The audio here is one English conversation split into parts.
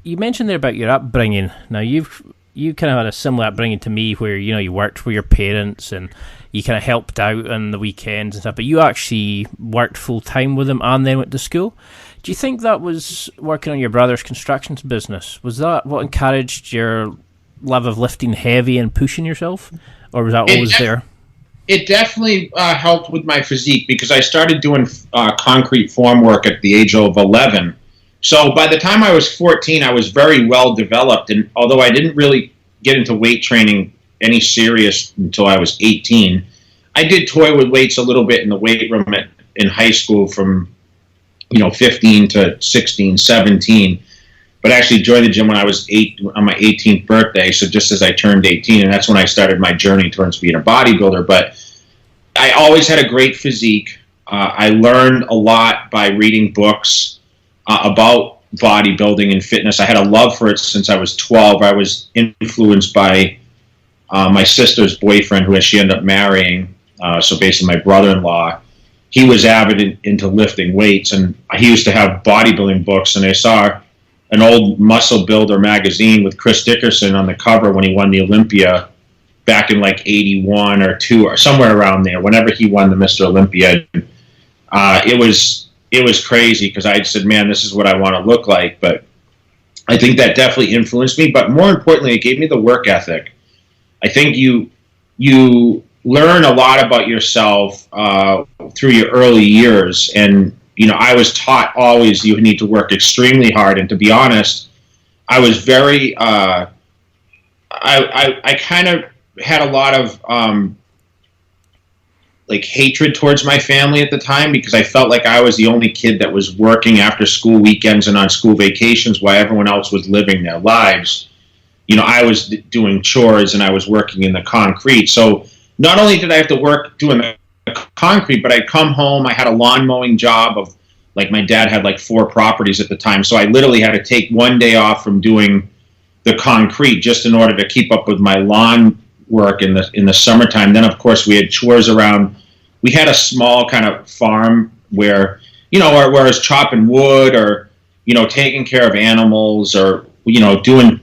you mentioned there about your upbringing. Now, you kind of had a similar upbringing to me where, you worked with your parents and you kind of helped out on the weekends and stuff, but you actually worked full-time with them and then went to school. Do you think that was working on your brother's construction business? Was that what encouraged your love of lifting heavy and pushing yourself? Or was that always there? It definitely helped with my physique because I started doing concrete form work at the age of 11. So by the time I was 14, I was very well developed. And although I didn't really get into weight training any serious until I was 18, I did toy with weights a little bit in the weight room in high school from 15 to 16, 17. But I actually joined the gym when I was 8 on my 18th birthday. So just as I turned 18, and that's when I started my journey towards being a bodybuilder. But I always had a great physique. I learned a lot by reading books about bodybuilding and fitness. I had a love for it since I was 12. I was influenced by my sister's boyfriend, who she ended up marrying. So basically my brother-in-law. He was avid into lifting weights, and he used to have bodybuilding books, and I saw an old Muscle Builder magazine with Chris Dickerson on the cover when he won the Olympia back in like 81 or 2 or somewhere around there, whenever he won the Mr. Olympia. It was crazy because I said, man, this is what I want to look like. But I think that definitely influenced me. But more importantly, it gave me the work ethic. I think you learn a lot about yourself through your early years. And, I was taught always you need to work extremely hard. And to be honest, I was very, I kind of had a lot of hatred towards my family at the time because I felt like I was the only kid that was working after school weekends and on school vacations while everyone else was living their lives. I was doing chores and I was working in the concrete. So not only did I have to work doing the concrete, but I'd come home. I had a lawn mowing job of, my dad had 4 properties at the time. So I literally had to take one day off from doing the concrete just in order to keep up with my lawn work in the summertime. Then, of course, we had chores around. We had a small kind of farm where, where I was chopping wood or, taking care of animals or, doing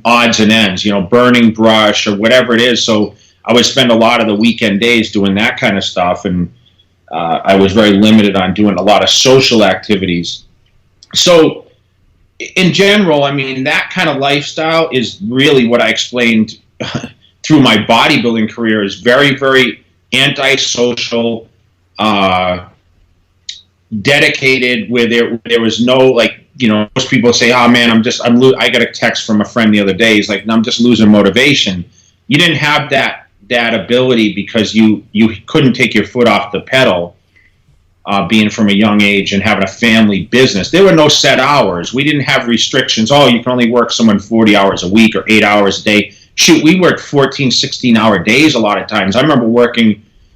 odds and ends, burning brush or whatever it is. So I would spend a lot of the weekend days doing that kind of stuff, and I was very limited on doing a lot of social activities. So in general, I mean, that kind of lifestyle is really what I explained through my bodybuilding career is very, very antisocial, dedicated, where there was no, most people say, oh man, I got a text from a friend the other day. He's like, no, I'm just losing motivation. You didn't have that ability because you couldn't take your foot off the pedal, being from a young age and having a family business. There were no set hours. We didn't have restrictions. Oh, you can only work someone 40 hours a week or 8 hours a day. Shoot, we worked 14, 16-hour days a lot of times. I remember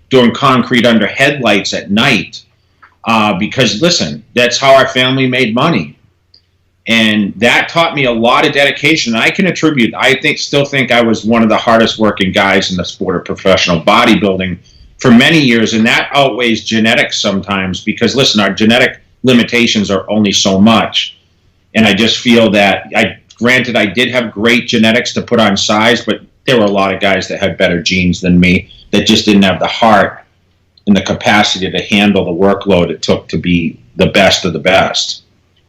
doing concrete under headlights at night because, listen, that's how our family made money. And that taught me a lot of dedication. I can attribute, still think I was one of the hardest working guys in the sport of professional bodybuilding for many years. And that outweighs genetics sometimes because, listen, our genetic limitations are only so much. And I just feel that, granted, I did have great genetics to put on size, but there were a lot of guys that had better genes than me that just didn't have the heart and the capacity to handle the workload it took to be the best of the best.